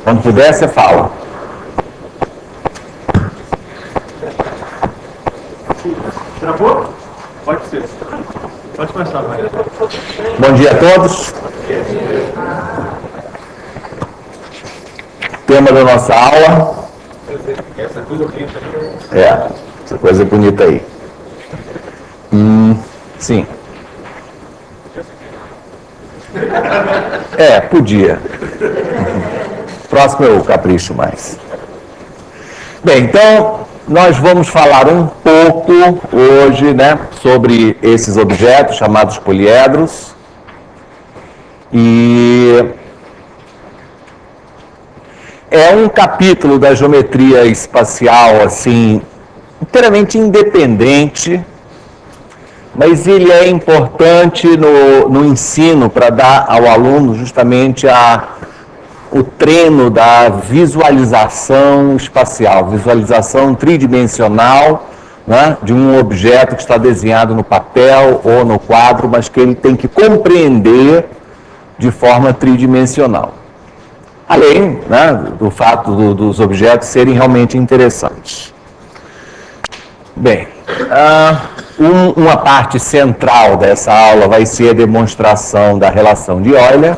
Quando puder, você fala. Travou? Pode ser. Pode começar, vai. Bom dia a todos. Tema da nossa aula. Essa coisa bonita. Essa coisa bonita aí. Sim. Podia. Próximo eu capricho mais. Bem, então, nós vamos falar um pouco hoje, sobre esses objetos chamados poliedros. E é um capítulo da geometria espacial, assim, inteiramente independente, mas ele é importante no ensino para dar ao aluno justamente o treino da visualização espacial, visualização tridimensional, de um objeto que está desenhado no papel ou no quadro, mas que ele tem que compreender de forma tridimensional. Além do fato dos objetos serem realmente interessantes. Bem, uma parte central dessa aula vai ser a demonstração da relação de Euler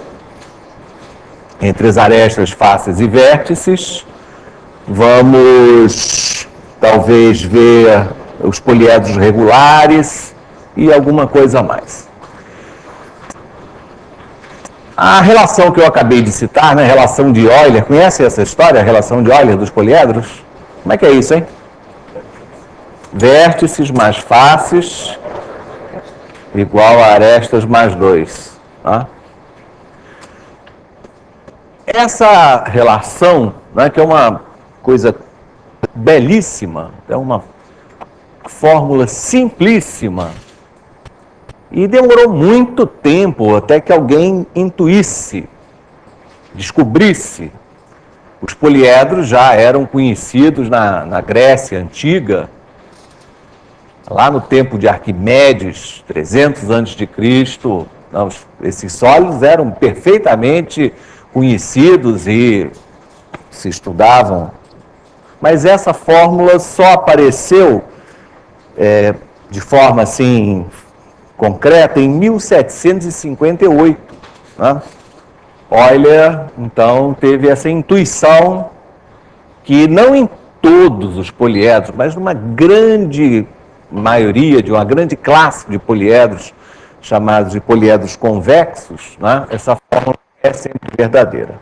entre as arestas, faces e vértices. Vamos, talvez, ver os poliedros regulares e alguma coisa a mais. A relação que eu acabei de citar, a relação de Euler, conhece essa história, a relação de Euler dos poliedros? Como é que é isso, hein? Vértices mais faces igual a arestas mais 2. Tá? Essa relação, que é uma coisa belíssima, é uma fórmula simplíssima, e demorou muito tempo até que alguém intuísse, descobrisse. Os poliedros já eram conhecidos na Grécia Antiga, lá no tempo de Arquimedes, 300 a.C., esses sólidos eram perfeitamente conhecidos e se estudavam. Mas essa fórmula só apareceu de forma assim concreta em 1758. Euler, então, teve essa intuição que não em todos os poliedros, mas numa grande maioria, de uma grande classe de poliedros, chamados de poliedros convexos, essa fórmula é sempre verdadeira.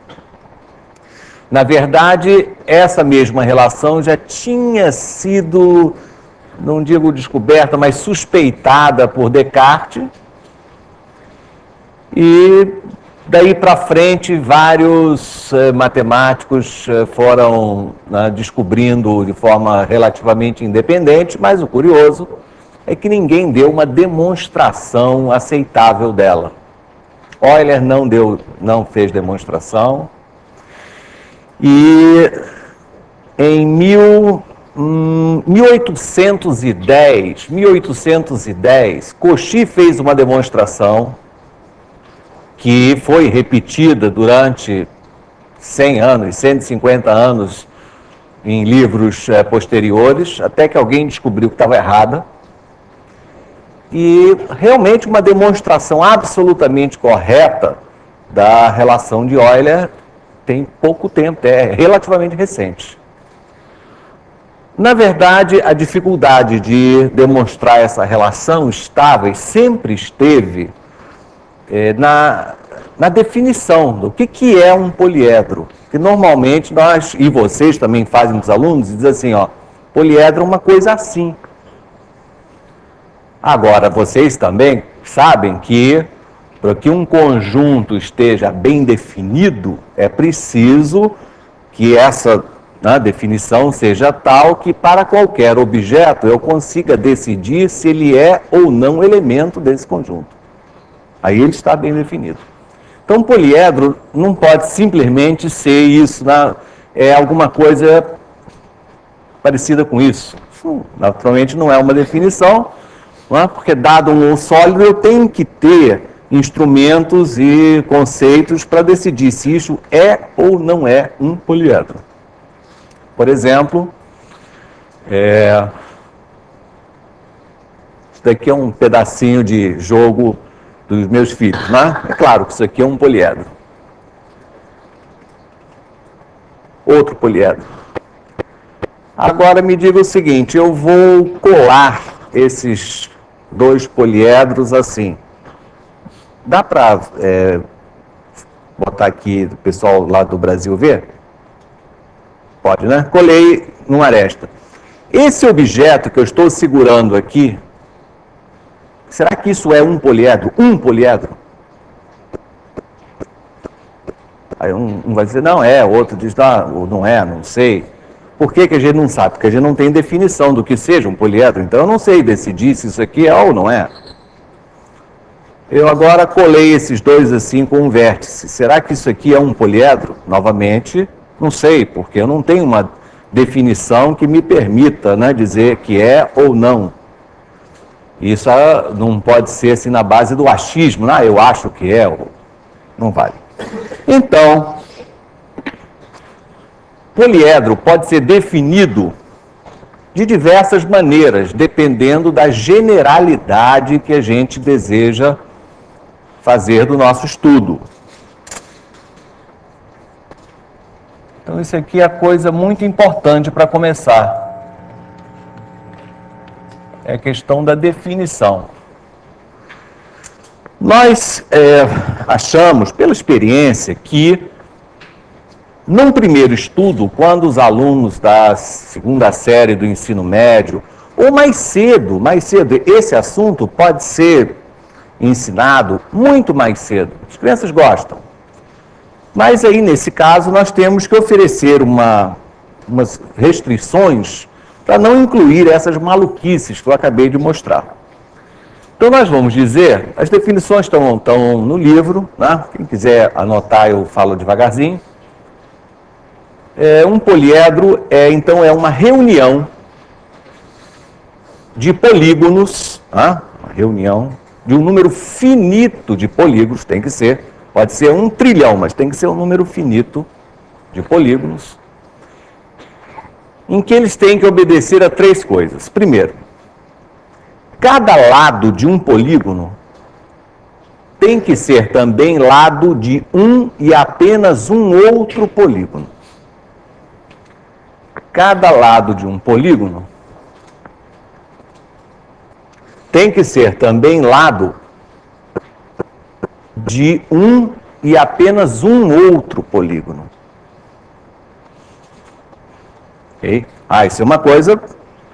Na verdade, essa mesma relação já tinha sido, não digo descoberta, mas suspeitada por Descartes, e daí para frente vários matemáticos foram descobrindo de forma relativamente independente, mas o curioso é que ninguém deu uma demonstração aceitável dela. Euler não fez demonstração, e em 1810, Cauchy fez uma demonstração que foi repetida durante 100 anos, 150 anos em livros posteriores, até que alguém descobriu que estava errada. E realmente uma demonstração absolutamente correta da relação de Euler tem pouco tempo, é relativamente recente. Na verdade, a dificuldade de demonstrar essa relação estava e sempre esteve na definição do que é um poliedro. Que normalmente nós, e vocês também fazem com os alunos, dizem assim, poliedro é uma coisa assim. Agora, vocês também sabem que para que um conjunto esteja bem definido, é preciso que essa definição seja tal que para qualquer objeto eu consiga decidir se ele é ou não elemento desse conjunto. Aí ele está bem definido. Então, poliedro não pode simplesmente ser isso, é alguma coisa parecida com isso. Naturalmente não é uma definição, porque dado um sólido eu tenho que ter instrumentos e conceitos para decidir se isso é ou não é um poliedro. Por exemplo, isso daqui é um pedacinho de jogo dos meus filhos, né? É claro que isso aqui é um poliedro. Outro poliedro. Agora me diga o seguinte, eu vou colar esses dois poliedros assim. Dá para botar aqui o pessoal lá do Brasil ver? Pode, né? Colei numa aresta. Esse objeto que eu estou segurando aqui, será que isso é um poliedro? Um poliedro? Aí um vai dizer, não é, o outro diz, não é, não sei. Por que a gente não sabe? Porque a gente não tem definição do que seja um poliedro, então eu não sei decidir se isso aqui é ou não é. Eu agora colei esses dois assim com um vértice. Será que isso aqui é um poliedro? Novamente, não sei, porque eu não tenho uma definição que me permita, né, dizer que é ou não. Isso não pode ser assim na base do achismo, eu acho que é, não vale. Então, poliedro pode ser definido de diversas maneiras, dependendo da generalidade que a gente deseja fazer do nosso estudo. Então, isso aqui é coisa muito importante para começar. É a questão da definição. Nós achamos, pela experiência, que num primeiro estudo, quando os alunos da segunda série do ensino médio, ou mais cedo, esse assunto pode ser ensinado muito mais cedo. As crianças gostam. Mas aí, nesse caso, nós temos que oferecer umas restrições para não incluir essas maluquices que eu acabei de mostrar. Então, nós vamos dizer, as definições estão no livro, né? Quem quiser anotar, eu falo devagarzinho. Um poliedro então é uma reunião de polígonos, uma reunião de um número finito de polígonos, tem que ser, pode ser 1 trilhão, mas tem que ser um número finito de polígonos, em que eles têm que obedecer a 3 coisas. Primeiro, cada lado de um polígono tem que ser também lado de um e apenas um outro polígono. Cada lado de um polígono tem que ser também lado de um e apenas um outro polígono. Ok? Isso é uma coisa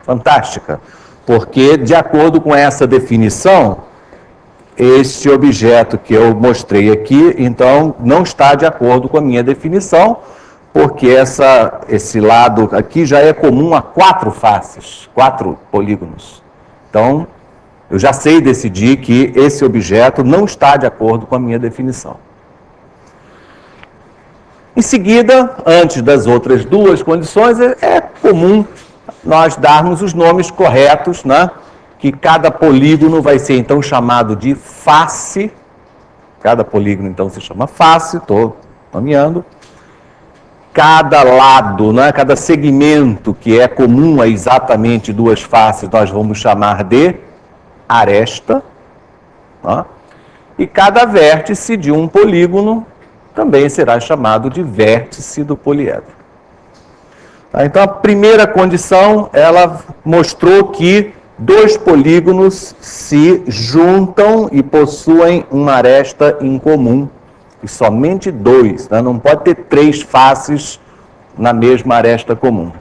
fantástica, porque de acordo com essa definição, este objeto que eu mostrei aqui, então, não está de acordo com a minha definição, porque esse lado aqui já é comum a 4 faces, 4 polígonos. Então, eu já sei decidir que esse objeto não está de acordo com a minha definição. Em seguida, antes das outras 2 condições, é comum nós darmos os nomes corretos, né? Que cada polígono vai ser então chamado de face. Cada polígono então se chama face, estou nomeando. Cada lado, né? Cada segmento que é comum a exatamente 2 faces, nós vamos chamar de aresta, né? E cada vértice de um polígono também será chamado de vértice do poliedro. Então, a primeira condição, ela mostrou que 2 polígonos se juntam e possuem uma aresta em comum, e somente 2, né? Não pode ter 3 faces na mesma aresta comum.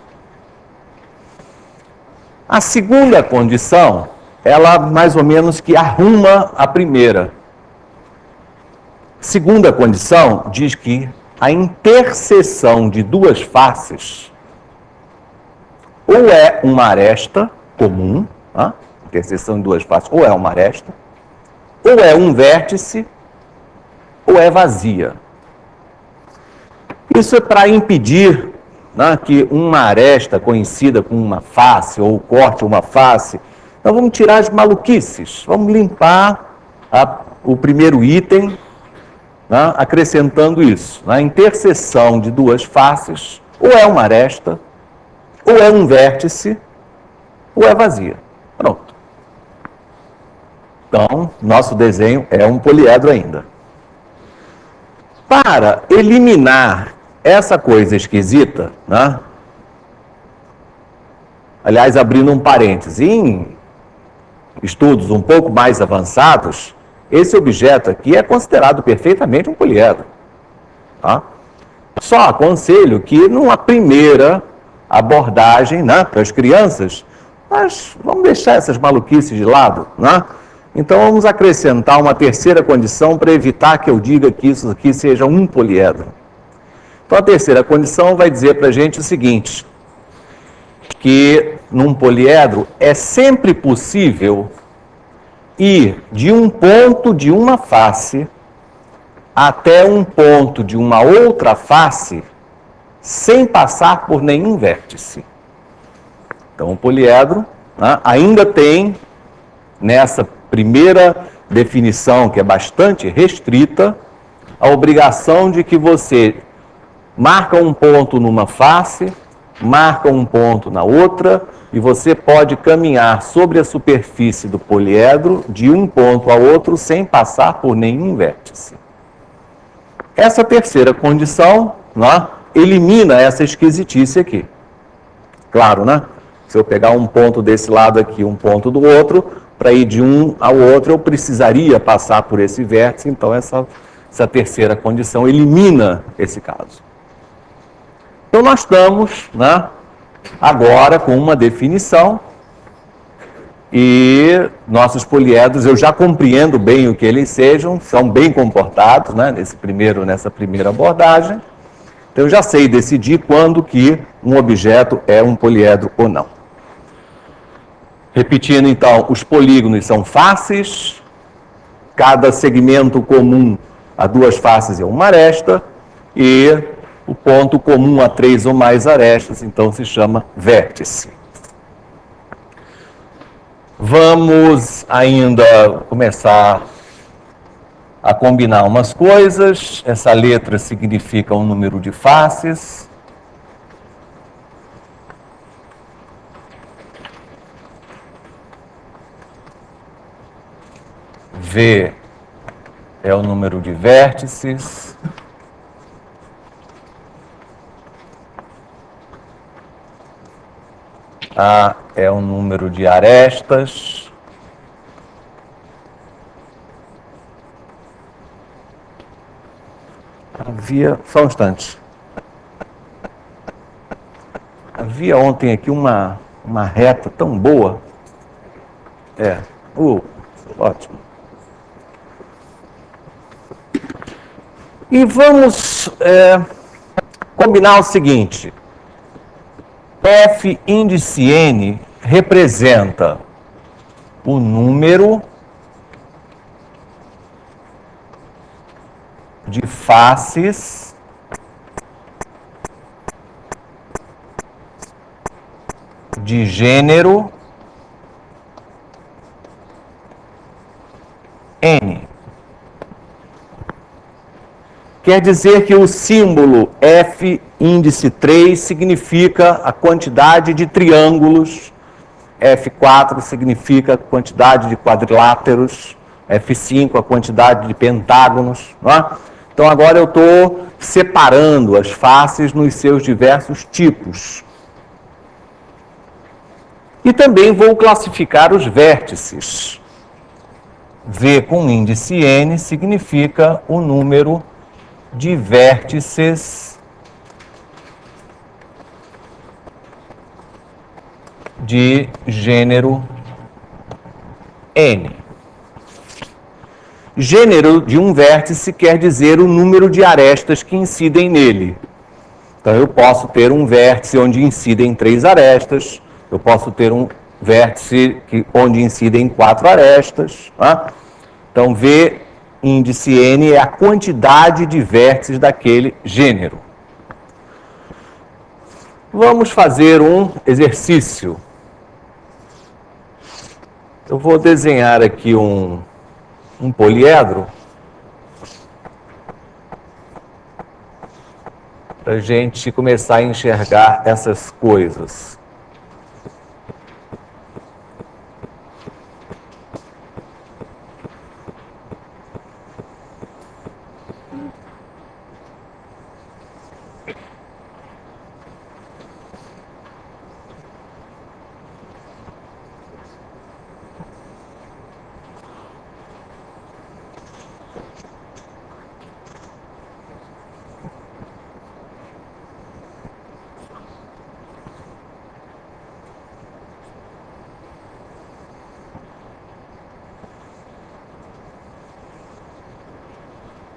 A segunda condição, ela mais ou menos que arruma a primeira. Segunda condição diz que a interseção de 2 faces ou é uma aresta comum, interseção de 2 faces, ou é uma aresta, ou é um vértice, ou é vazia. Isso é para impedir, né, que uma aresta conhecida como uma face, ou corte uma face, nós vamos tirar as maluquices, vamos limpar o primeiro item, né, acrescentando isso. Na interseção de duas faces, ou é uma aresta, ou é um vértice, ou é vazia. Pronto. Então, nosso desenho é um poliedro ainda. Para eliminar essa coisa esquisita, né? Aliás, abrindo um parêntese, em estudos um pouco mais avançados, esse objeto aqui é considerado perfeitamente um poliedro. Tá? Só aconselho que numa primeira abordagem, né, para as crianças, mas vamos deixar essas maluquices de lado, né? Então vamos acrescentar uma terceira condição para evitar que eu diga que isso aqui seja um poliedro. Então a terceira condição vai dizer para a gente o seguinte, que num poliedro é sempre possível ir de um ponto de uma face até um ponto de uma outra face sem passar por nenhum vértice. Então o poliedro, né, ainda tem nessa primeira definição, que é bastante restrita, a obrigação de que você marca um ponto numa face, marca um ponto na outra, e você pode caminhar sobre a superfície do poliedro de um ponto a outro sem passar por nenhum vértice. Essa terceira condição, né, elimina essa esquisitice aqui. Claro, né? Se eu pegar um ponto desse lado aqui, um ponto do outro, para ir de um ao outro, eu precisaria passar por esse vértice, então essa terceira condição elimina esse caso. Então nós estamos, né, agora com uma definição, e nossos poliedros, eu já compreendo bem o que eles sejam, são bem comportados, né, nessa primeira abordagem. Então eu já sei decidir quando que um objeto é um poliedro ou não. Repetindo então, os polígonos são faces, cada segmento comum a duas faces é uma aresta, e o ponto comum a três ou mais arestas, então se chama vértice. Vamos ainda começar a combinar umas coisas. Essa letra significa um número de faces. V é o número de vértices. A é o número de arestas. Havia, só um instante. Havia ontem aqui uma reta tão boa. Ótimo. E vamos combinar o seguinte. F índice N representa o número de faces de gênero N. Quer dizer que o símbolo F índice 3 significa a quantidade de triângulos, F4 significa a quantidade de quadriláteros, F5 a quantidade de pentágonos. Não é? Então agora eu estou separando as faces nos seus diversos tipos. E também vou classificar os vértices. V com índice N significa o número de vértices de gênero N. Gênero de um vértice quer dizer o número de arestas que incidem nele. Então eu posso ter um vértice onde incidem 3 arestas, eu posso ter um vértice onde incidem 4 arestas. Tá? Então V índice N é a quantidade de vértices daquele gênero. Vamos fazer um exercício. Eu vou desenhar aqui um um poliedro para a gente começar a enxergar essas coisas.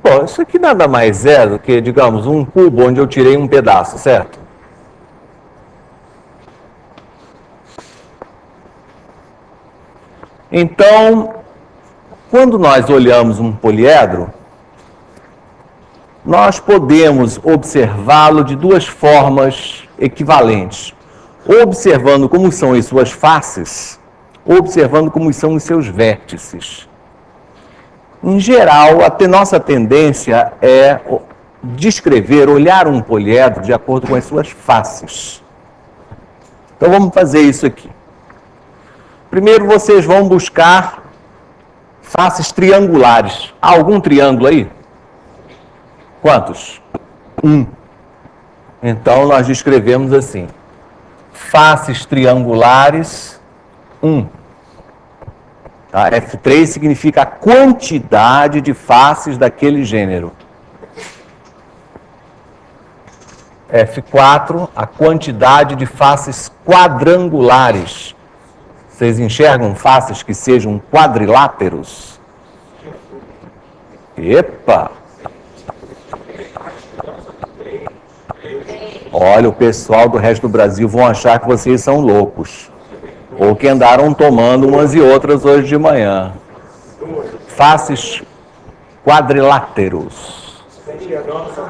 Bom, isso aqui nada mais é do que, digamos, um cubo onde eu tirei um pedaço, certo? Então, quando nós olhamos um poliedro, nós podemos observá-lo de duas formas equivalentes. Observando como são as suas faces, observando como são os seus vértices. Em geral, a nossa tendência é descrever, olhar um poliedro de acordo com as suas faces. Então vamos fazer isso aqui. Primeiro vocês vão buscar faces triangulares. Há algum triângulo aí? Quantos? 1. Então nós descrevemos assim. Faces triangulares, 1. Tá? F3 significa a quantidade de faces daquele gênero. F4, a quantidade de faces quadrangulares. Vocês enxergam faces que sejam quadriláteros? Epa! Olha, o pessoal do resto do Brasil vão achar que vocês são loucos. Ou que andaram tomando umas e outras hoje de manhã. Faces quadriláteros.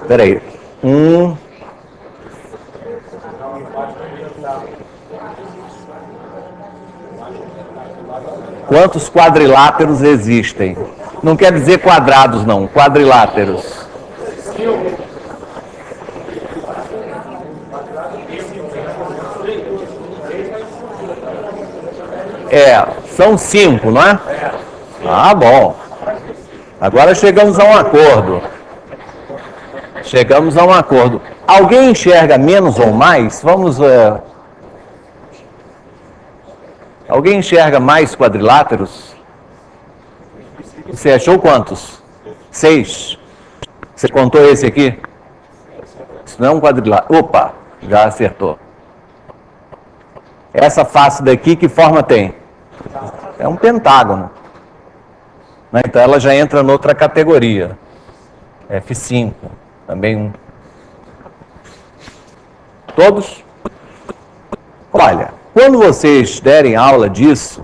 Espera aí. 1. Quantos quadriláteros existem? Não quer dizer quadrados, não. Quadriláteros. São 5, não é? Ah, bom. Agora chegamos a um acordo. Chegamos a um acordo. Alguém enxerga menos ou mais? Vamos... Alguém enxerga mais quadriláteros? Você achou quantos? 6. Você contou esse aqui? Isso não é um quadrilátero. Opa, já acertou. Essa face daqui, que forma tem? É um pentágono. Então ela já entra noutra categoria. F5, também 1. Todos? Olha, quando vocês derem aula disso,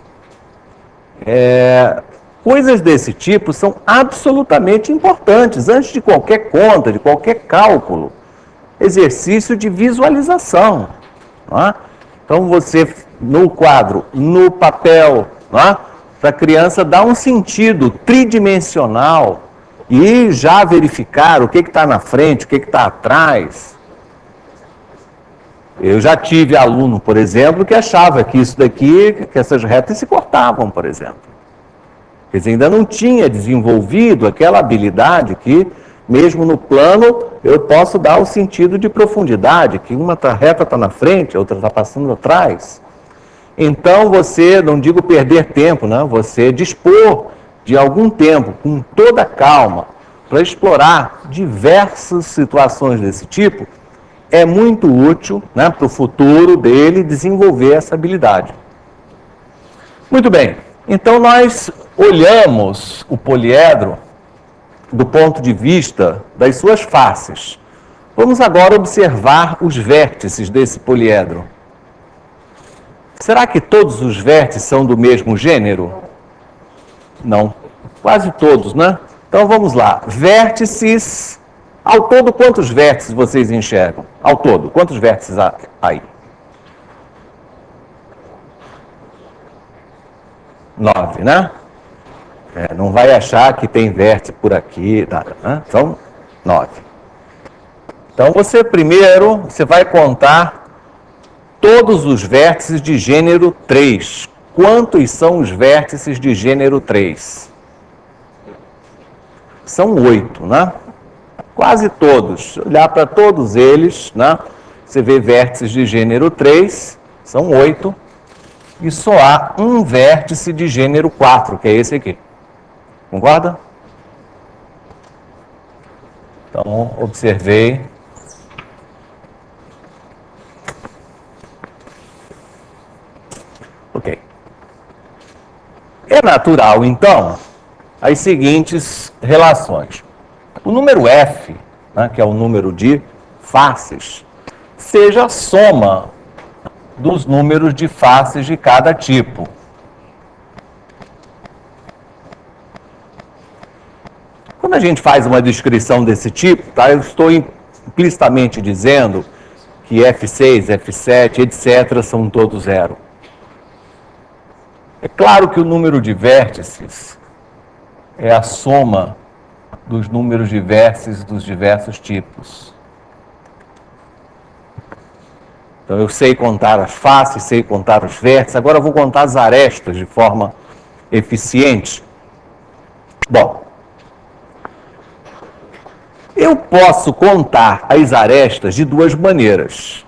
coisas desse tipo são absolutamente importantes, antes de qualquer conta, de qualquer cálculo. Exercício de visualização. Não é? Então você, no quadro, no papel, para a criança dar um sentido tridimensional e já verificar o que está na frente, o que está atrás. Eu já tive aluno, por exemplo, que achava que isso daqui, que essas retas se cortavam, por exemplo. Quer dizer, ainda não tinha desenvolvido aquela habilidade que, mesmo no plano, eu posso dar o sentido de profundidade, que uma reta está na frente, a outra está passando atrás. Então você, não digo perder tempo, né? Você dispor de algum tempo, com toda calma, para explorar diversas situações desse tipo, é muito útil, né, para o futuro dele desenvolver essa habilidade. Muito bem, então nós olhamos o poliedro do ponto de vista das suas faces. Vamos agora observar os vértices desse poliedro. Será que todos os vértices são do mesmo gênero? Não, quase todos, né? Então vamos lá. Vértices, ao todo, quantos vértices vocês enxergam? Ao todo, quantos vértices há aí? 9, né? Não vai achar que tem vértice por aqui, nada, né? São 9. Então, você vai contar todos os vértices de gênero 3. Quantos são os vértices de gênero 3? São 8, né? Quase todos. Se olhar para todos eles, né? Você vê vértices de gênero 3, são 8. E só há um vértice de gênero 4, que é esse aqui. Concorda? Então, observei. Ok. É natural, então, as seguintes relações. O número f, né, que é o número de faces, seja a soma dos números de faces de cada tipo. Quando a gente faz uma descrição desse tipo, tá, eu estou implicitamente dizendo que F6, F7, etc. são todos zero. É claro que o número de vértices é a soma dos números de vértices dos diversos tipos. Então eu sei contar as faces, sei contar os vértices, agora eu vou contar as arestas de forma eficiente. Bom, eu posso contar as arestas de duas maneiras.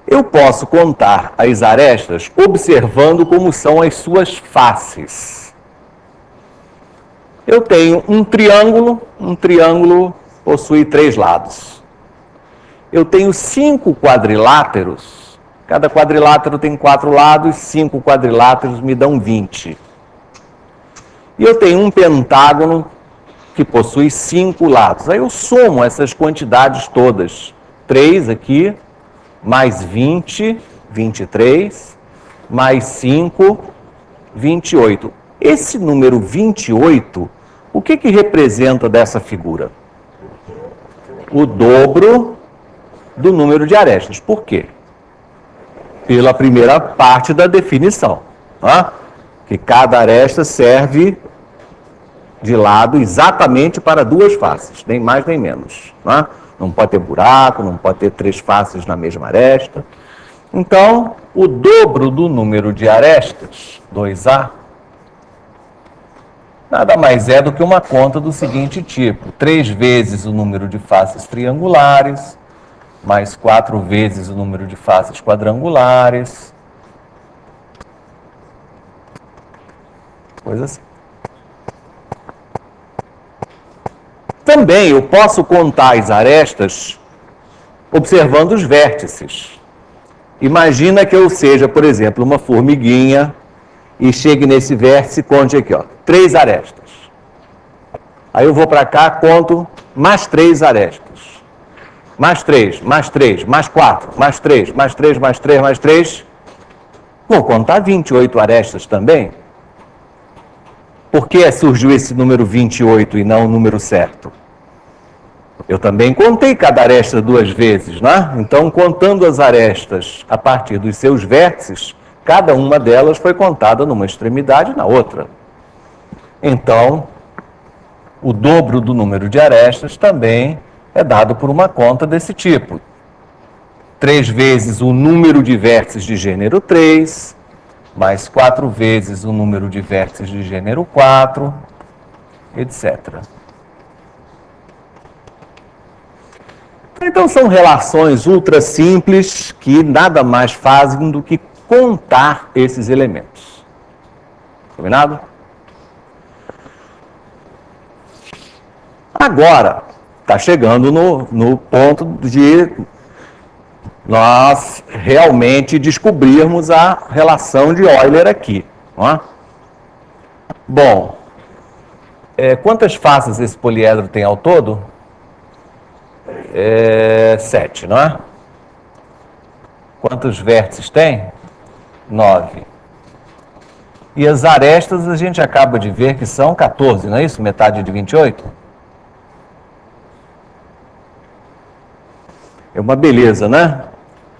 Eu posso contar as arestas observando como são as suas faces. Eu tenho um triângulo possui 3 lados. Eu tenho 5 quadriláteros, cada quadrilátero tem 4 lados, 5 quadriláteros me dão 20. E eu tenho um pentágono que possui 5 lados. Aí eu somo essas quantidades todas. 3 aqui, mais 20, 23, mais 5, 28. Esse número 28, o que representa dessa figura? O dobro do número de arestas. Por quê? Pela primeira parte da definição, tá? Que cada aresta serve de lado exatamente para 2 faces, nem mais nem menos. Tá? Não pode ter buraco, não pode ter 3 faces na mesma aresta. Então, o dobro do número de arestas, 2A, nada mais é do que uma conta do seguinte tipo: 3 vezes o número de faces triangulares, mais 4 vezes o número de faces quadrangulares. Coisa assim. Também eu posso contar as arestas observando os vértices. Imagina que eu seja, por exemplo, uma formiguinha e chegue nesse vértice e conte aqui, ó, 3 arestas. Aí eu vou para cá, conto mais 3 arestas. Mais 3, mais 3, mais 4, mais 3, mais 3, mais 3, mais 3. Vou contar 28 arestas também. Por que surgiu esse número 28 e não o número certo? Eu também contei cada aresta 2 vezes, né? Então, contando as arestas a partir dos seus vértices, cada uma delas foi contada numa extremidade e na outra. Então, o dobro do número de arestas também é dado por uma conta desse tipo. 3 vezes o número de vértices de gênero 3, mais 4 vezes o número de vértices de gênero 4, etc. Então, são relações ultra simples que nada mais fazem do que contar esses elementos. Combinado? Agora, está chegando no ponto de nós realmente descobrirmos a relação de Euler aqui. Não é? Bom, quantas faces esse poliedro tem ao todo? 7, não é? Quantos vértices tem? 9. E as arestas a gente acaba de ver que são 14, não é isso? Metade de 28? É uma beleza, né?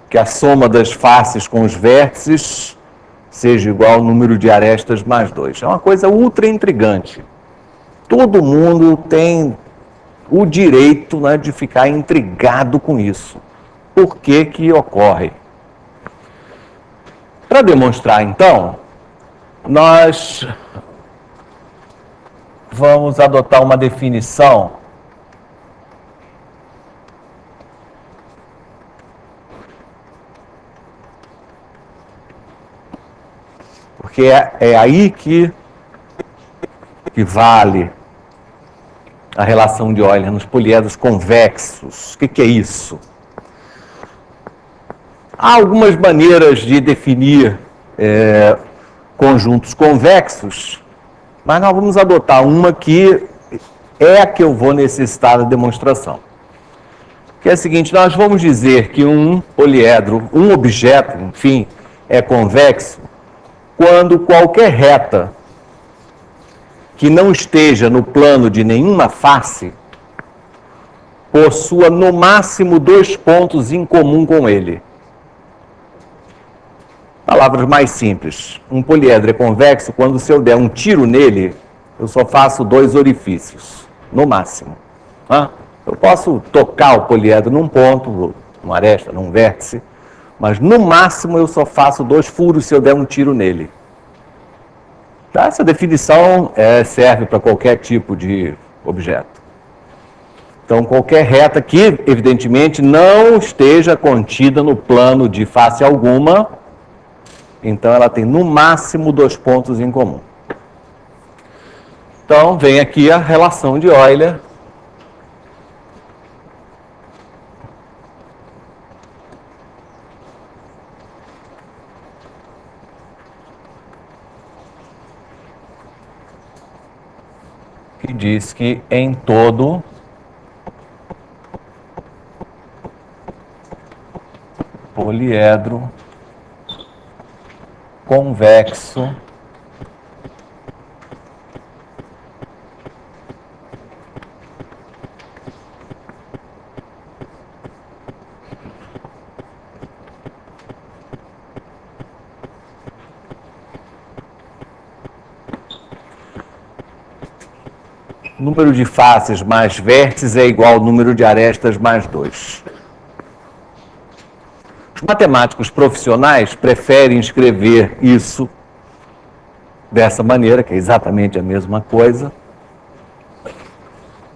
Que a soma das faces com os vértices seja igual ao número de arestas mais 2. É uma coisa ultra intrigante. Todo mundo tem o direito, né, de ficar intrigado com isso. Por que que ocorre? Para demonstrar, então, nós vamos adotar uma definição porque é aí que vale a relação de Euler nos poliedros convexos. O que é isso? Há algumas maneiras de definir conjuntos convexos, mas nós vamos adotar uma que é a que eu vou necessitar da demonstração. Que é a seguinte: nós vamos dizer que um poliedro, um objeto, enfim, é convexo quando qualquer reta que não esteja no plano de nenhuma face possua no máximo 2 pontos em comum com ele. Palavras mais simples. Um poliedro é convexo quando, se eu der um tiro nele, eu só faço 2 orifícios, no máximo. Eu posso tocar o poliedro num ponto, numa aresta, num vértice, mas no máximo eu só faço 2 furos se eu der um tiro nele. Tá? Essa definição serve para qualquer tipo de objeto. Então, qualquer reta que, evidentemente, não esteja contida no plano de face alguma, então ela tem no máximo 2 pontos em comum. Então, vem aqui a relação de Euler. Que diz que em todo poliedro convexo número de faces mais vértices é igual ao número de arestas mais 2. Os matemáticos profissionais preferem escrever isso dessa maneira, que é exatamente a mesma coisa,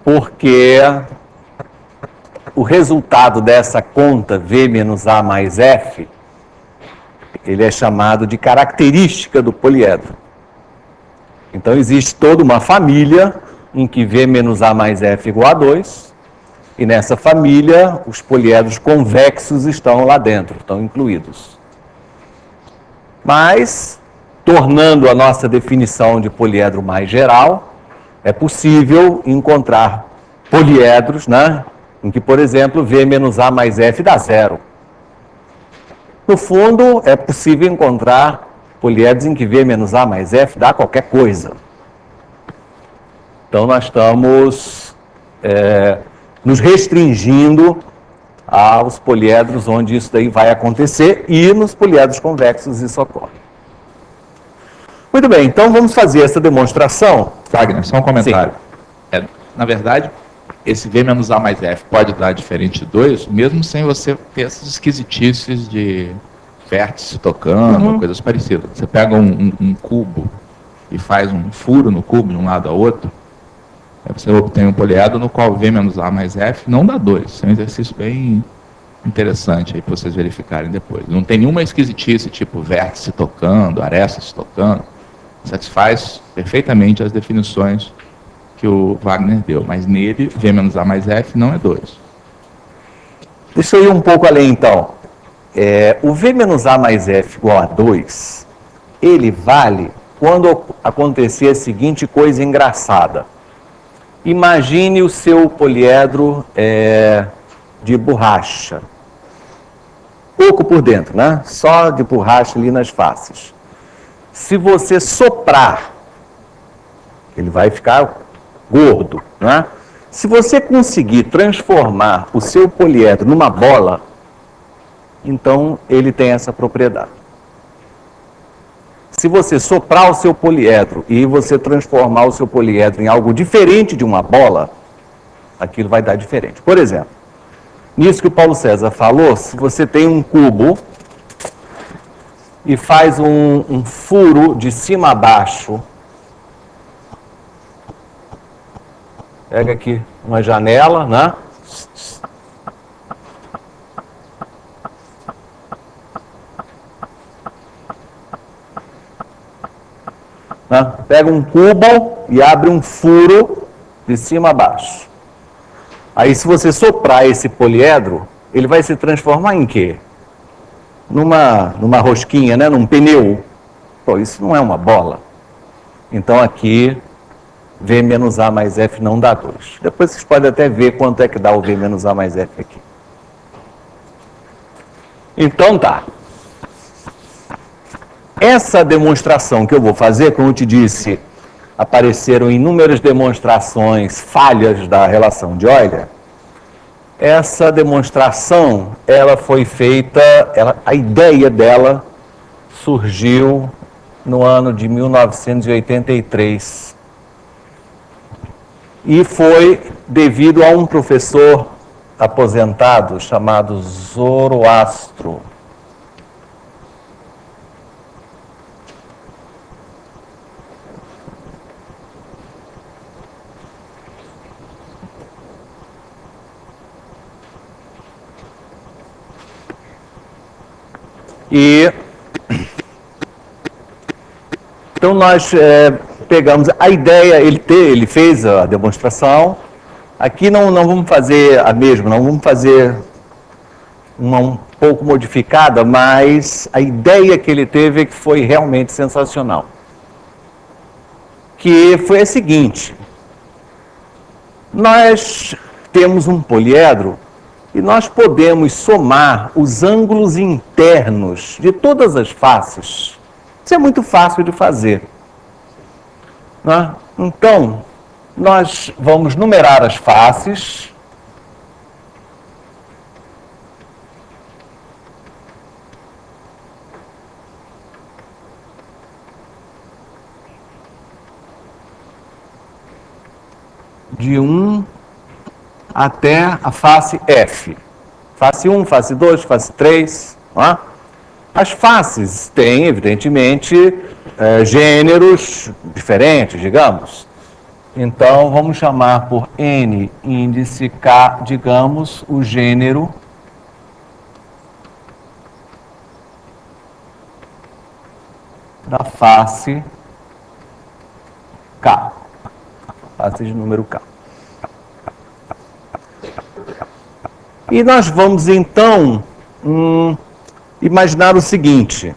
porque o resultado dessa conta V menos A mais F, ele é chamado de característica do poliedro. Então, existe toda uma família em que V menos A mais F igual a 2, e nessa família os poliedros convexos estão lá dentro, estão incluídos. Mas, tornando a nossa definição de poliedro mais geral, é possível encontrar poliedros, né, em que, por exemplo, V menos A mais F dá 0. No fundo, é possível encontrar poliedros em que V menos A mais F dá qualquer coisa. Então, nós estamos nos restringindo aos poliedros onde isso daí vai acontecer, e nos poliedros convexos isso ocorre. Muito bem, então vamos fazer essa demonstração. Wagner, só um comentário. Na verdade, esse V menos A mais F pode dar diferente de 2, mesmo sem você ter essas esquisitices de vértice tocando, coisas parecidas. Você pega um cubo e faz um furo no cubo de um lado a outro, aí você obtém um poliedro no qual V menos A mais F não dá 2. Isso é um exercício bem interessante aí para vocês verificarem depois. Não tem nenhuma esquisitice, tipo vértice tocando, arestas tocando. Satisfaz perfeitamente as definições que o Wagner deu, mas nele, V menos A mais F não é 2. Deixa eu ir um pouco além, então. O V menos A mais F igual a 2, ele vale quando acontecer a seguinte coisa engraçada. Imagine o seu poliedro de borracha. Pouco por dentro, né? Só de borracha ali nas faces. Se você soprar, ele vai ficar gordo, né? Se você conseguir transformar o seu poliedro numa bola, então ele tem essa propriedade. se você soprar o seu poliedro e você transformar o seu poliedro em algo diferente de uma bola, aquilo vai dar diferente. Por exemplo, nisso que o Paulo César falou, se você tem um cubo e faz um furo de cima a baixo, pega aqui uma janela, né? Pega um cubo e abre um furo de cima a baixo. Aí, se você soprar esse poliedro, ele vai se transformar em quê? Numa rosquinha, né? Num pneu. Pô, isso não é uma bola. Então, aqui, V menos A mais F não dá 2. Depois vocês podem até ver quanto é que dá o V menos A mais F aqui. Então, tá. Essa demonstração que eu vou fazer, como eu te disse, apareceram inúmeras demonstrações falhas da relação de Euler. Essa demonstração, ela foi feita, a ideia dela surgiu no ano de 1983. E foi devido a um professor aposentado chamado Zoroastro. E então nós pegamos a ideia, ele fez a demonstração. Aqui não vamos fazer a mesma, não vamos fazer uma um pouco modificada, mas a ideia que ele teve é que foi realmente sensacional. Que foi a seguinte: nós temos um poliedro e nós podemos somar os ângulos internos de todas as faces. Isso é muito fácil de fazer, né? Então, nós vamos numerar as faces. De 1 até a face F. Face 1, face 2, face 3. Não é? As faces têm, evidentemente, gêneros diferentes, digamos. Então, vamos chamar por N índice K, digamos, o gênero da face K. Face de número K. E nós vamos, então, imaginar o seguinte: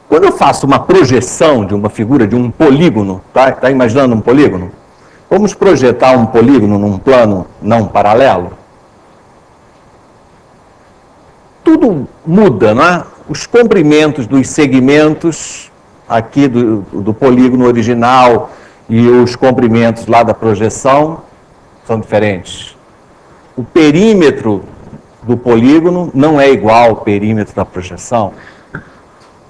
quando eu faço uma projeção de uma figura, de um polígono, tá imaginando um polígono? Vamos projetar um polígono num plano não paralelo. Tudo muda, não é? Os comprimentos dos segmentos aqui do polígono original e os comprimentos lá da projeção são diferentes. O perímetro do polígono não é igual ao perímetro da projeção.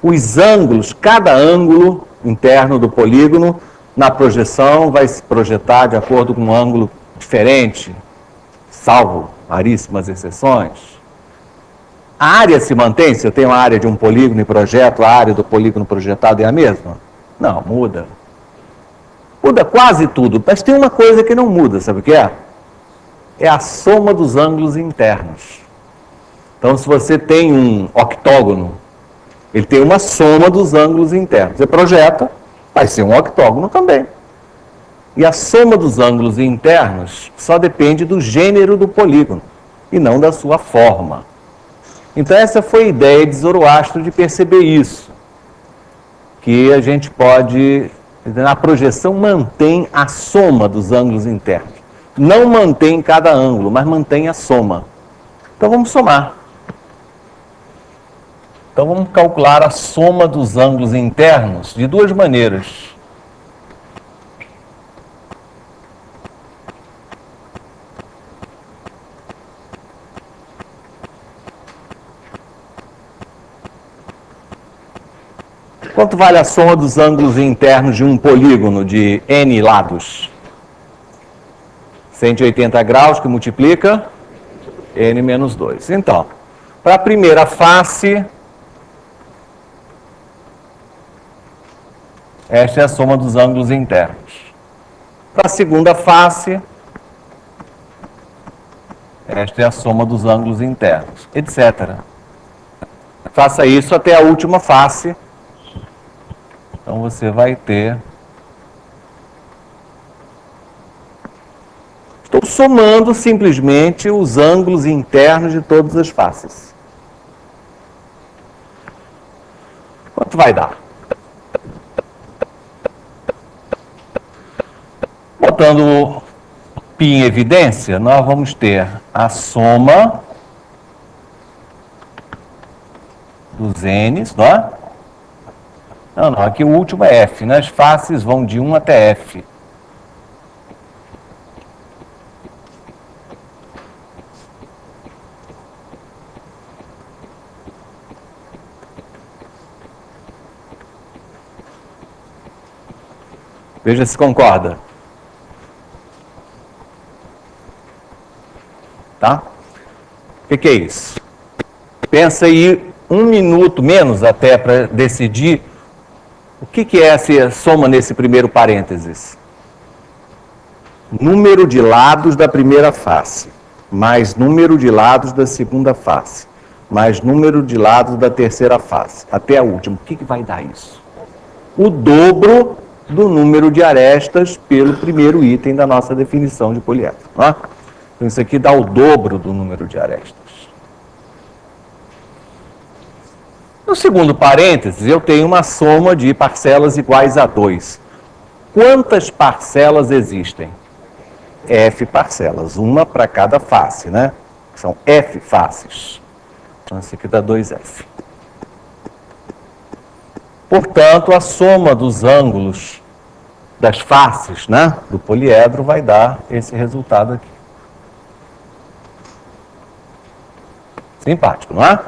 Os ângulos, cada ângulo interno do polígono, na projeção vai se projetar de acordo com um ângulo diferente, salvo raríssimas exceções. A área se mantém? Se eu tenho a área de um polígono e projeto, a área do polígono projetado é a mesma? Não, muda. Muda quase tudo, mas tem uma coisa que não muda, sabe o que é? É a soma dos ângulos internos. Então, se você tem um octógono, ele tem uma soma dos ângulos internos. Você projeta, vai ser um octógono também. E a soma dos ângulos internos só depende do gênero do polígono, e não da sua forma. Então, essa foi a ideia de Zoroastro de perceber isso. Que a gente pode, na projeção, mantém a soma dos ângulos internos. Não mantém cada ângulo, mas mantém a soma. Então, vamos somar. Então, vamos calcular a soma dos ângulos internos de duas maneiras. Quanto vale a soma dos ângulos internos de um polígono de n lados? 180 graus, que multiplica n menos 2. Então, para a primeira face, esta é a soma dos ângulos internos. Para a segunda face, esta é a soma dos ângulos internos, etc. Faça isso até a última face. Então você vai ter... Estou somando simplesmente os ângulos internos de todas as faces. Quanto vai dar? Botando π em evidência, nós vamos ter a soma dos n's, não é? Não, aqui o último é f, né? As faces vão de 1 até f. Veja se concorda. Tá? O que é isso? Pensa aí um minuto menos até para decidir o que é essa soma nesse primeiro parênteses. Número de lados da primeira face, mais número de lados da segunda face, mais número de lados da terceira face, até a última. O que vai dar isso? O dobro do número de arestas pelo primeiro item da nossa definição de poliedro. Não é? Então, isso aqui dá o dobro do número de arestas. No segundo parênteses, eu tenho uma soma de parcelas iguais a 2. Quantas parcelas existem? F parcelas, uma para cada face, né? São F faces. Então, isso aqui dá 2F. Portanto, a soma dos ângulos das faces, né, do poliedro vai dar esse resultado aqui. Simpático, não é?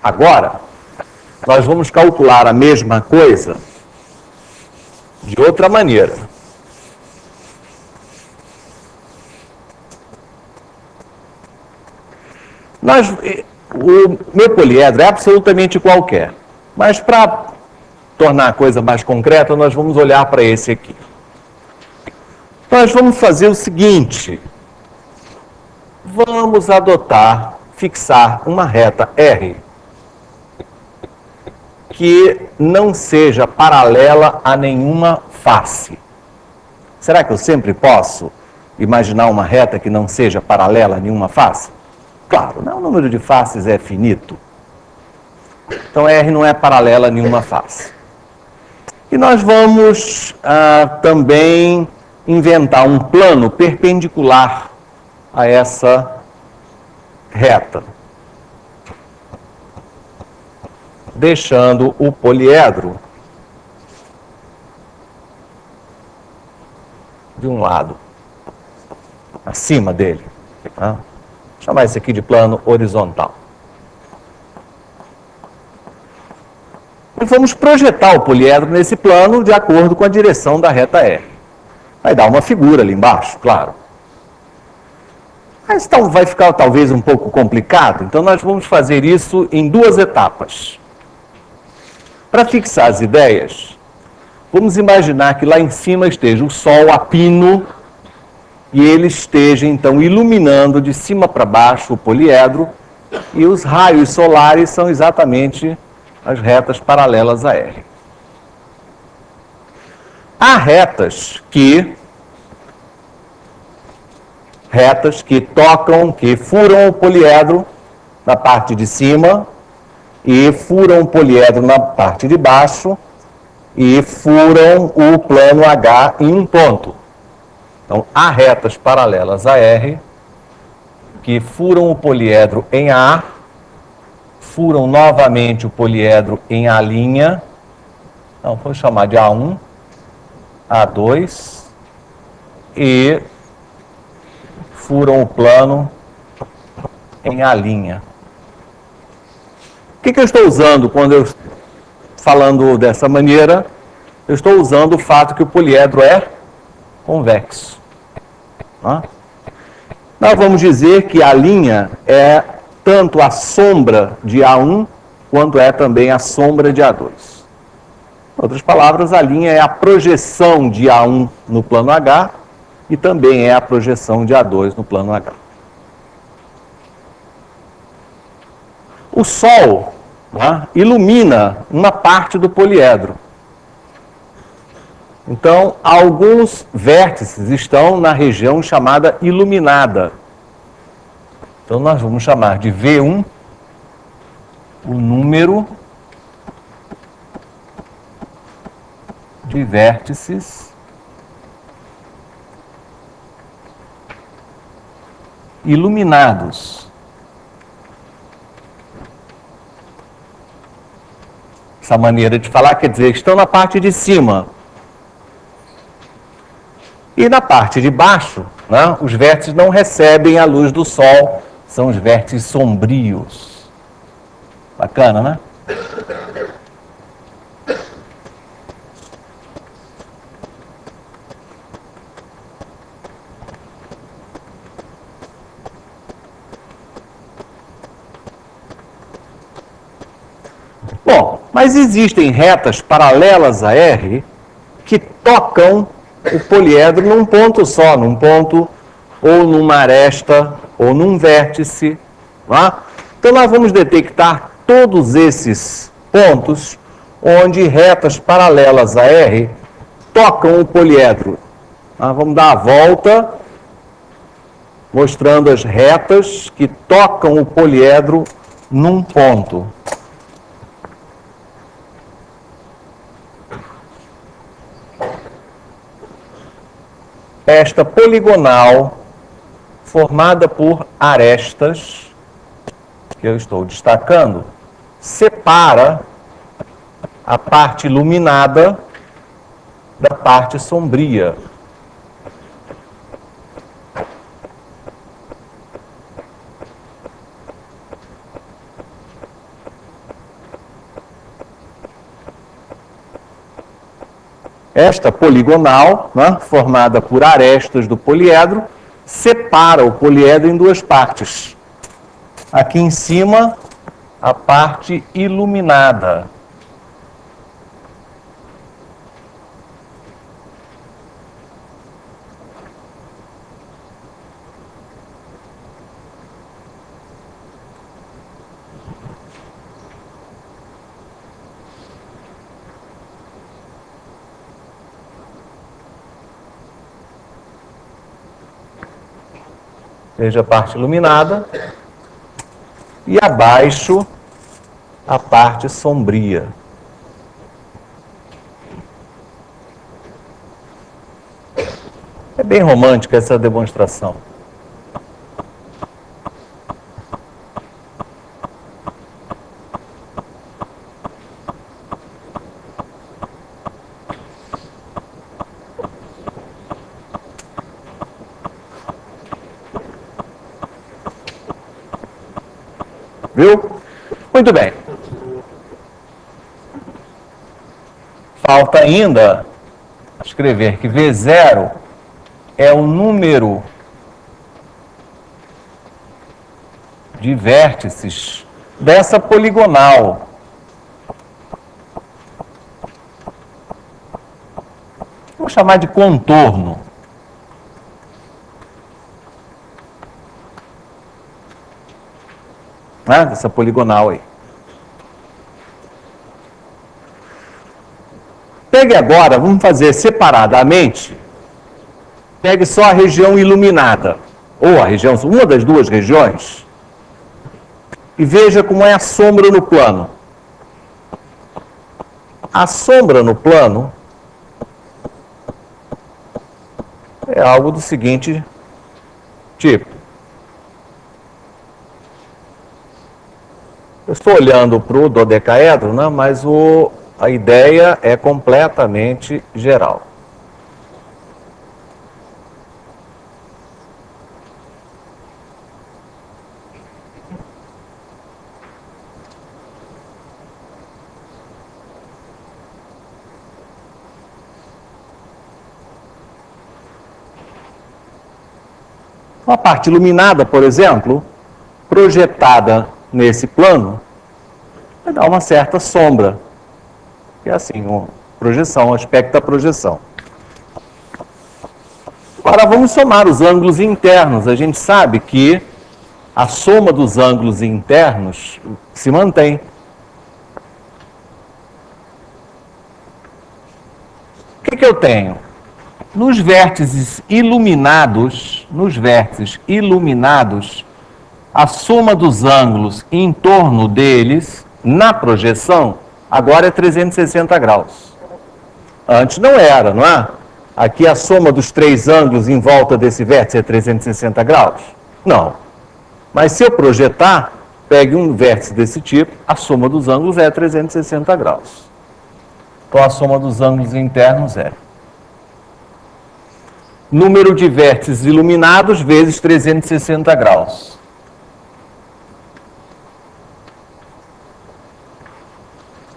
Agora, nós vamos calcular a mesma coisa de outra maneira. O meu poliedro é absolutamente qualquer, mas para tornar a coisa mais concreta, nós vamos olhar para esse aqui. Nós vamos fazer o seguinte, vamos fixar uma reta R que não seja paralela a nenhuma face. Será que eu sempre posso imaginar uma reta que não seja paralela a nenhuma face? Claro, né? O número de faces é finito. Então, R não é paralela a nenhuma face. E nós vamos também inventar um plano perpendicular a essa reta, deixando o poliedro de um lado, acima dele. Tá? Vou chamar esse aqui de plano horizontal. E vamos projetar o poliedro nesse plano de acordo com a direção da reta R. Vai dar uma figura ali embaixo, claro. Mas então vai ficar talvez um pouco complicado, então nós vamos fazer isso em duas etapas. Para fixar as ideias, vamos imaginar que lá em cima esteja o Sol a pino e ele esteja então iluminando de cima para baixo o poliedro e os raios solares são exatamente as retas paralelas a R. Há retas que tocam, que furam o poliedro na parte de cima e furam o poliedro na parte de baixo e furam o plano H em um ponto. Então, há retas paralelas a R que furam o poliedro em A, furam novamente o poliedro em A', então vou chamar de A1, A2 e furam o plano em A'. que eu estou usando quando eu falando dessa maneira? Eu estou usando o fato que o poliedro é convexo. Tá? Nós vamos dizer que a linha é tanto a sombra de A1 quanto é também a sombra de A2. Em outras palavras, a linha é a projeção de A1 no plano H e também é a projeção de A2 no plano H. O Sol, tá, ilumina uma parte do poliedro. Então, alguns vértices estão na região chamada iluminada. Então, nós vamos chamar de V1 o número de vértices iluminados. Essa maneira de falar quer dizer que estão na parte de cima. E na parte de baixo, né, os vértices não recebem a luz do Sol, são os vértices sombrios. Bacana, né? Bom, mas existem retas paralelas a R que tocam o poliedro num ponto só, num ponto ou numa aresta ou num vértice. Tá? Então nós vamos detectar todos esses pontos onde retas paralelas a R tocam o poliedro. Tá? Vamos dar a volta mostrando as retas que tocam o poliedro num ponto. Esta poligonal, formada por arestas, que eu estou destacando, separa a parte iluminada da parte sombria. Esta poligonal, né, formada por arestas do poliedro, separa o poliedro em duas partes. Aqui em cima, a parte iluminada. Veja a parte iluminada. E abaixo, a parte sombria. É bem romântica essa demonstração. Viu? Muito bem. Falta ainda escrever que V0 é o número de vértices dessa poligonal. Vou chamar de contorno. Né? Dessa poligonal aí. Pegue agora, vamos fazer separadamente, pegue só a região iluminada, ou a região, uma das duas regiões, e veja como é a sombra no plano. A sombra no plano é algo do seguinte tipo. Eu estou olhando para o dodecaedro, né, mas a ideia é completamente geral. Uma parte iluminada, por exemplo, projetada nesse plano, vai dar uma certa sombra. Que é assim, uma projeção, um aspecto da projeção. Agora vamos somar os ângulos internos. A gente sabe que a soma dos ângulos internos se mantém. O que eu tenho? Nos vértices iluminados, a soma dos ângulos em torno deles, na projeção, agora é 360 graus. Antes não era, não é? Aqui a soma dos três ângulos em volta desse vértice é 360 graus? Não. Mas se eu projetar, pegue um vértice desse tipo, a soma dos ângulos é 360 graus. Então a soma dos ângulos internos é número de vértices iluminados vezes 360 graus.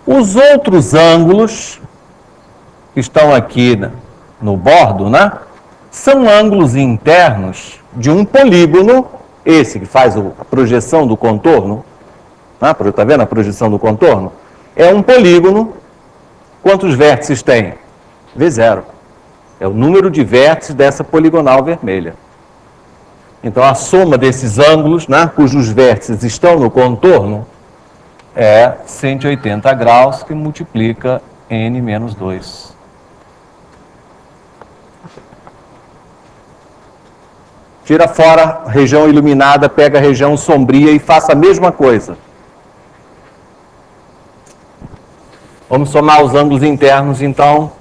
Os outros ângulos que estão aqui no bordo, né, são ângulos internos de um polígono, esse que faz a projeção do contorno, né, tá vendo a projeção do contorno? É um polígono. Quantos vértices tem? V0. É o número de vértices dessa poligonal vermelha. Então, a soma desses ângulos, né, cujos vértices estão no contorno, é 180 graus, que multiplica n menos 2. Tira fora a região iluminada, pega a região sombria e faça a mesma coisa. Vamos somar os ângulos internos, então,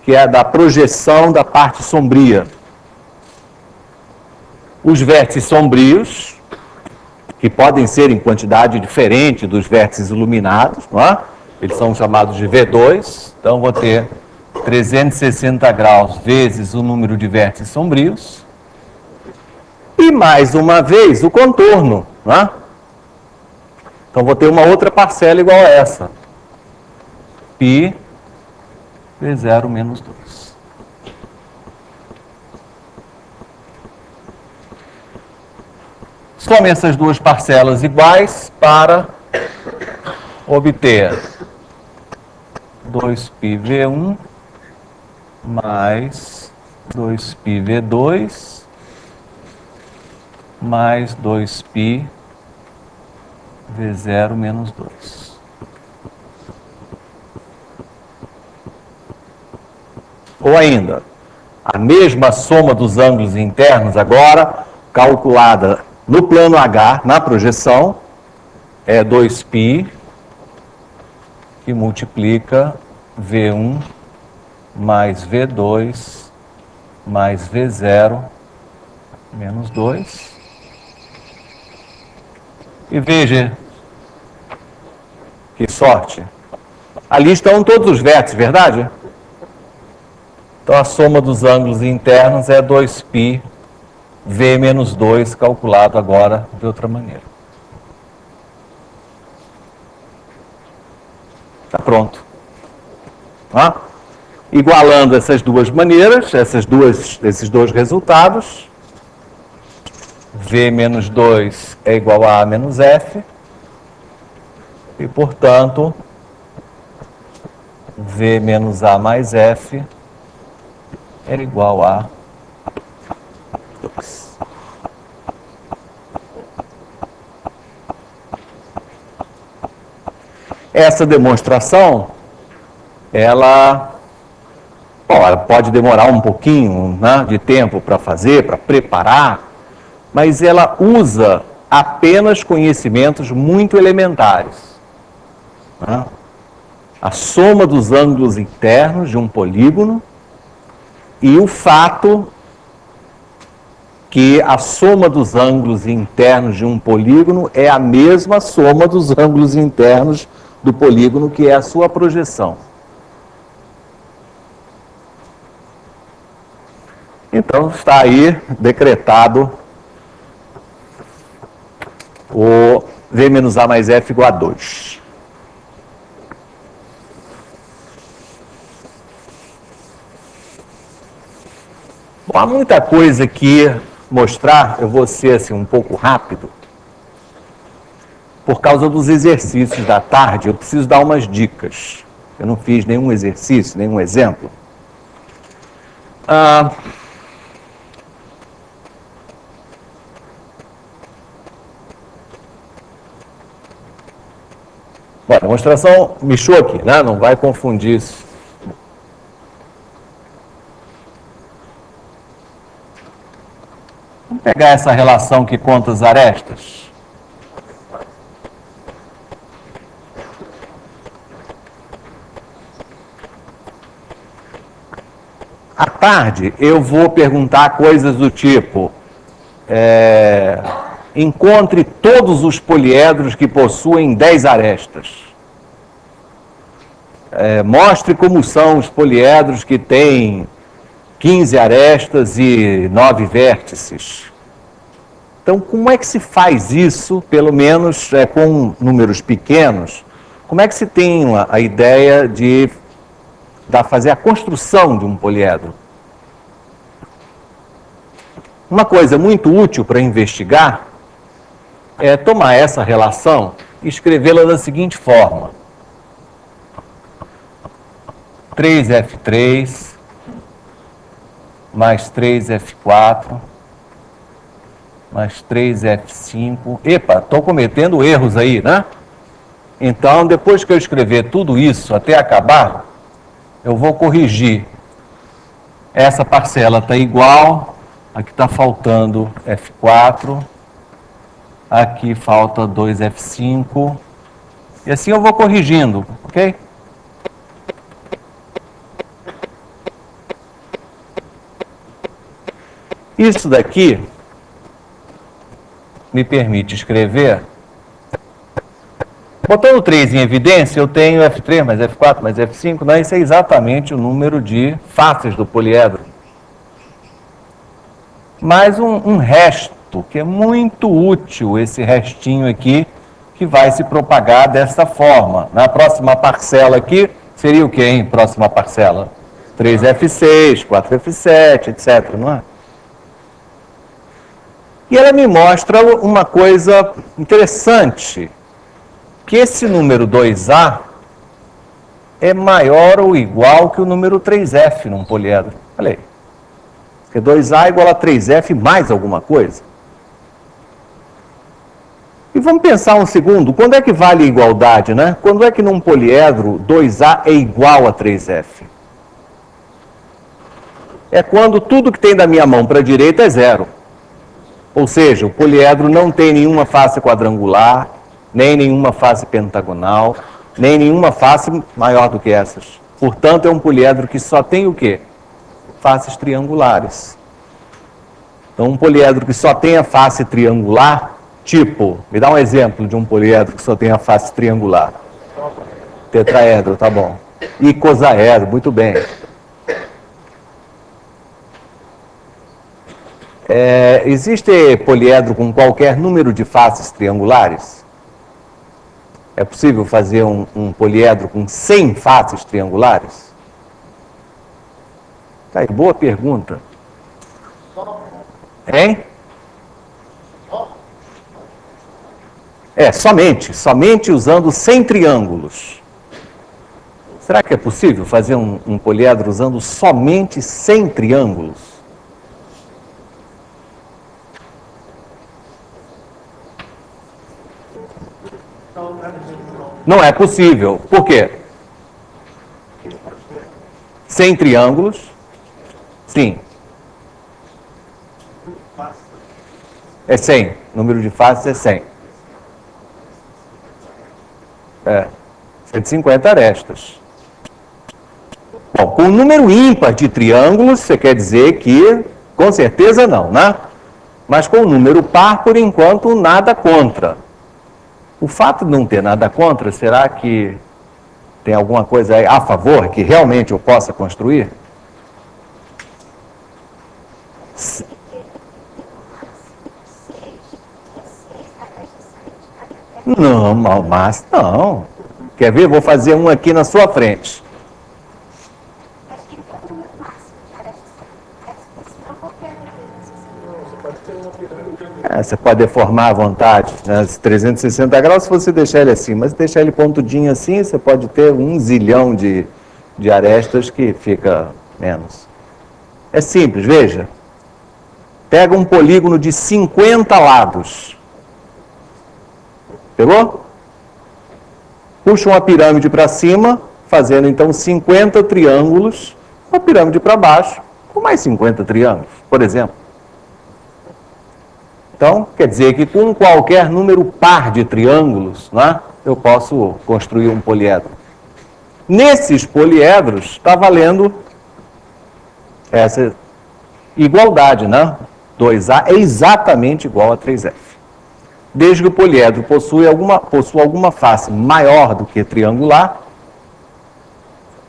que é da projeção da parte sombria. Os vértices sombrios, que podem ser em quantidade diferente dos vértices iluminados, não é? Eles são chamados de V2, então vou ter 360 graus vezes o número de vértices sombrios, e mais uma vez o contorno, não é? Então vou ter uma outra parcela igual a essa, π V0 menos 2. Some essas duas parcelas iguais para obter 2πv1 mais 2πv2 mais 2π V0 menos 2. Ou ainda, a mesma soma dos ângulos internos agora, calculada no plano H, na projeção, é 2π, que multiplica V1 mais V2 mais V0 menos 2. E veja, que sorte, ali estão todos os vértices, verdade? Então, a soma dos ângulos internos é 2π V menos 2, calculado agora de outra maneira. Está pronto. Tá? Igualando essas duas maneiras, esses dois resultados, V menos 2 é igual a menos F, e, portanto, V menos A mais F é igual a 2. Essa demonstração, ela pode demorar um pouquinho, né, de tempo para fazer, para preparar, mas ela usa apenas conhecimentos muito elementares. Né? A soma dos ângulos internos de um polígono e o fato que a soma dos ângulos internos de um polígono é a mesma soma dos ângulos internos do polígono, que é a sua projeção. Então, está aí decretado o V menos A mais F igual a 2. Bom, há muita coisa que mostrar, eu vou ser assim, um pouco rápido, por causa dos exercícios da tarde, eu preciso dar umas dicas. Eu não fiz nenhum exercício, nenhum exemplo. Bom, a demonstração mexeu aqui, né? Não vai confundir isso. Vamos pegar essa relação que conta as arestas. À tarde, eu vou perguntar coisas do tipo... encontre todos os poliedros que possuem 10 arestas. Mostre como são os poliedros que têm 15 arestas e 9 vértices. Então, como é que se faz isso, pelo menos com números pequenos? Como é que se tem a ideia de fazer a construção de um poliedro? Uma coisa muito útil para investigar é tomar essa relação e escrevê-la da seguinte forma. 3F3 mais 3F4 mais 3F5. Epa, estou cometendo erros aí, né? Então, depois que eu escrever tudo isso até acabar, eu vou corrigir. Essa parcela está igual, aqui está faltando F4, aqui falta 2F5, e assim eu vou corrigindo, ok? Isso daqui me permite escrever, botando 3 em evidência, eu tenho F3 mais F4 mais F5, né? Isso é exatamente o número de faces do poliedro. Mais um resto, que é muito útil, esse restinho aqui, que vai se propagar dessa forma. Na próxima parcela aqui, seria o quê, hein? Próxima parcela? 3F6, 4F7, etc., não é? E ela me mostra uma coisa interessante, que esse número 2A é maior ou igual que o número 3F num poliedro. Olha aí. Porque 2A é igual a 3F mais alguma coisa. E vamos pensar um segundo, quando é que vale a igualdade, né? Quando é que num poliedro 2A é igual a 3F? É quando tudo que tem da minha mão para a direita é zero. Ou seja, o poliedro não tem nenhuma face quadrangular, nem nenhuma face pentagonal, nem nenhuma face maior do que essas. Portanto, é um poliedro que só tem o quê? Faces triangulares. Então, um poliedro que só tem a face triangular, tipo, me dá um exemplo de um poliedro que só tem a face triangular. Tetraedro, tá bom. Icosaedro, muito bem. Existe poliedro com qualquer número de faces triangulares? É possível fazer um poliedro com 100 faces triangulares? Tá aí, boa pergunta. Hein? Somente usando 100 triângulos. Será que é possível fazer um poliedro usando somente 100 triângulos? Não é possível. Por quê? 100 triângulos. Sim. É 100. O número de faces é 100. 150 arestas. Bom, com o número ímpar de triângulos, você quer dizer que, com certeza não, né? Mas com o número par, por enquanto, nada contra. O fato de não ter nada contra, será que tem alguma coisa aí a favor que realmente eu possa construir? Não, mas não. Quer ver? Vou fazer um aqui na sua frente. Você pode deformar à vontade, né? 360 graus se você deixar ele assim, mas se deixar ele pontudinho assim, você pode ter 1 zilhão de arestas que fica menos. É simples, veja. Pega um polígono de 50 lados. Pegou? Puxa uma pirâmide para cima, fazendo então 50 triângulos, uma pirâmide para baixo, com mais 50 triângulos, por exemplo. Então, quer dizer que com qualquer número par de triângulos, né, eu posso construir um poliedro. Nesses poliedros, está valendo essa igualdade, né? 2A é exatamente igual a 3F. Desde que o poliedro possua alguma face maior do que triangular,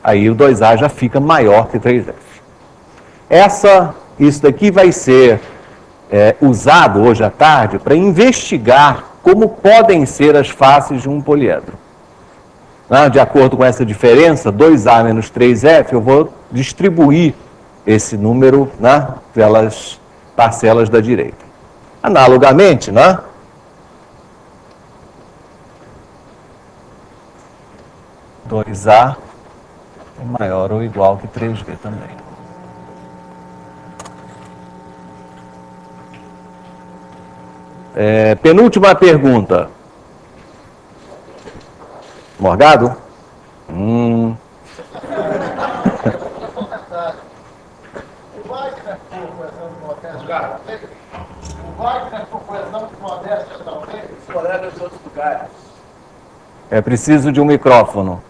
aí o 2A já fica maior que 3F. Isso daqui vai ser usado hoje à tarde para investigar como podem ser as faces de um poliedro. De acordo com essa diferença, 2A menos 3F, eu vou distribuir esse número pelas parcelas da direita. Analogamente, 2A é maior ou igual que 3V também. Penúltima pergunta. Morgado? O Wagner, por coesão de modéstia, talvez, os colegas de outros lugares. É preciso de um micrófono.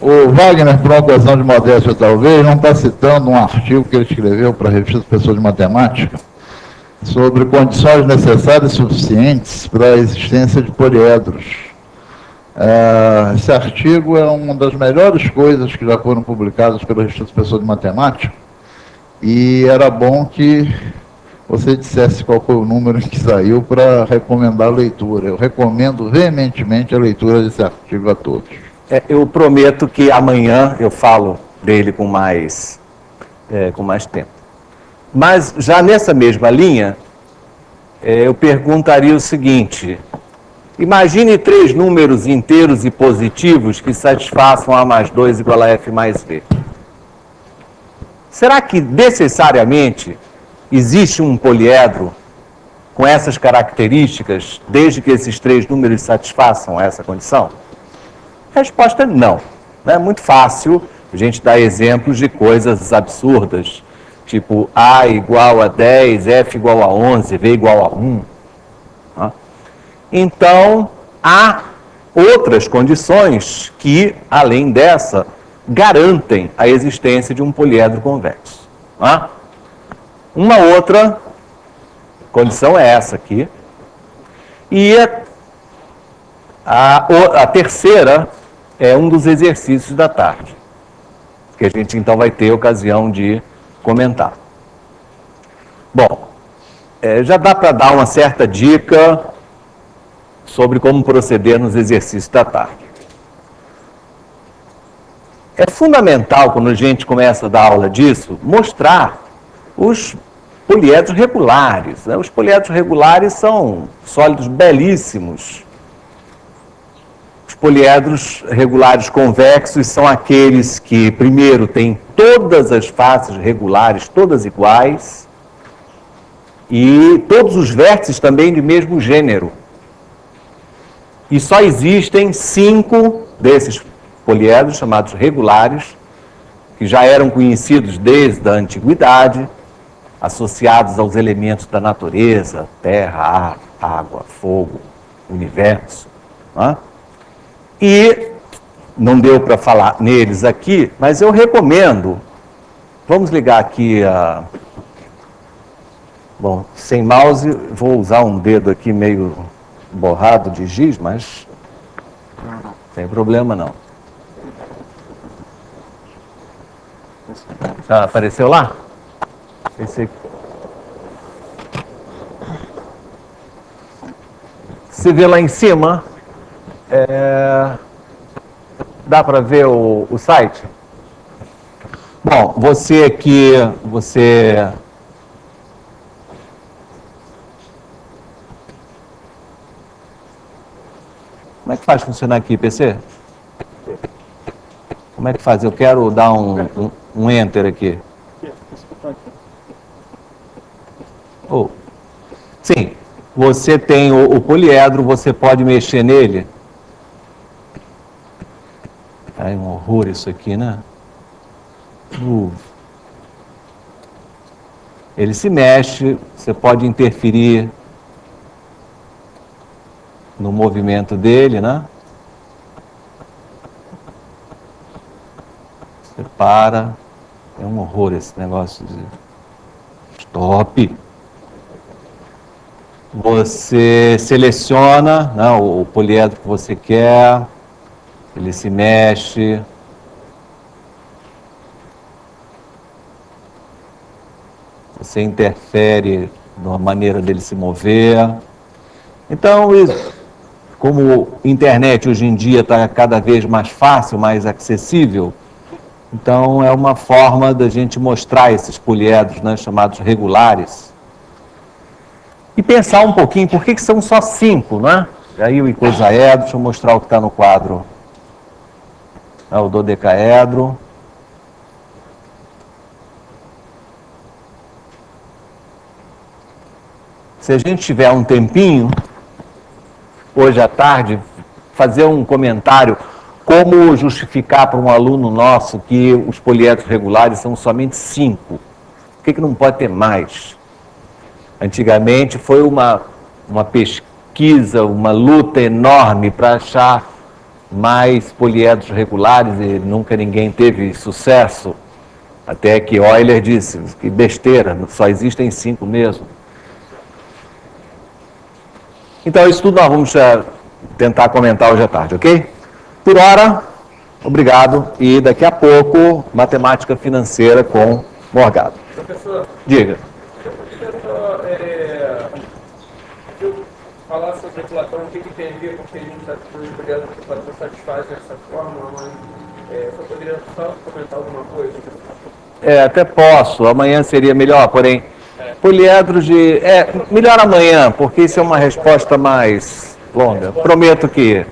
O Wagner, por uma questão de modéstia talvez, não está citando um artigo que ele escreveu para a Revista Pessoas de Matemática sobre condições necessárias e suficientes para a existência de poliedros. Esse artigo é uma das melhores coisas que já foram publicadas pela Revista Pessoas de Matemática e era bom que você dissesse qual foi o número que saiu para recomendar a leitura. Eu recomendo veementemente a leitura desse artigo a todos. Eu prometo que amanhã eu falo dele com mais tempo. Mas já nessa mesma linha, eu perguntaria o seguinte: imagine 3 números inteiros e positivos que satisfaçam A mais 2 igual a F mais V. Será que necessariamente existe um poliedro com essas características, desde que esses 3 números satisfaçam essa condição? A resposta é não. É muito fácil a gente dar exemplos de coisas absurdas, tipo A igual a 10, F igual a 11, V igual a 1. Então, há outras condições que, além dessa, garantem a existência de um poliedro convexo. Uma outra condição é essa aqui. E a terceira é um dos exercícios da tarde, que a gente então vai ter ocasião de comentar. Bom, já dá para dar uma certa dica sobre como proceder nos exercícios da tarde. É fundamental, quando a gente começa a dar aula disso, mostrar os poliedros regulares. Os poliedros regulares são sólidos belíssimos. Os poliedros regulares convexos são aqueles que, primeiro, têm todas as faces regulares, todas iguais, e todos os vértices também de mesmo gênero. E só existem 5 desses poliedros, chamados regulares, que já eram conhecidos desde a antiguidade, associados aos elementos da natureza, terra, ar, água, fogo, universo. E não deu para falar neles aqui, mas eu recomendo. Vamos ligar aqui Bom, sem mouse, vou usar um dedo aqui meio borrado de giz, mas não tem problema não. Já apareceu lá? Esse aqui. Você vê lá em cima, dá para ver o site? Bom, você aqui, como é que faz funcionar aqui, PC? Como é que faz? Eu quero dar um enter aqui. Oh. Sim, você tem o poliedro, você pode mexer nele. É um horror isso aqui, né? Ele se mexe, você pode interferir no movimento dele, né? Você para. É um horror esse negócio de stop. Você seleciona, né, o poliedro que você quer, ele se mexe. Você interfere na maneira dele se mover. Então, como a internet hoje em dia está cada vez mais fácil, mais acessível, então é uma forma da gente mostrar esses poliedros, né, chamados regulares. E pensar um pouquinho, por que são só 5, né? Aí o icosaedro, deixa eu mostrar o que está no quadro. É o dodecaedro. Se a gente tiver um tempinho, hoje à tarde, fazer um comentário como justificar para um aluno nosso que os poliedros regulares são somente 5. Por que não pode ter mais? Antigamente foi uma pesquisa, uma luta enorme para achar mais poliedros regulares e nunca ninguém teve sucesso. Até que Euler disse, que besteira, só existem 5 mesmo. Então isso tudo nós vamos tentar comentar hoje à tarde, ok? Por hora, obrigado. E daqui a pouco, matemática financeira com Morgado. Professor, Diga. eu poderia só falar sobre Platão, o que tem a ver com o que a gente está estudando, que Platão satisfaz dessa forma, mas só poderia só comentar alguma coisa? Até posso. Amanhã seria melhor, porém, poliedros de... melhor amanhã, porque isso é uma resposta mais longa. Prometo que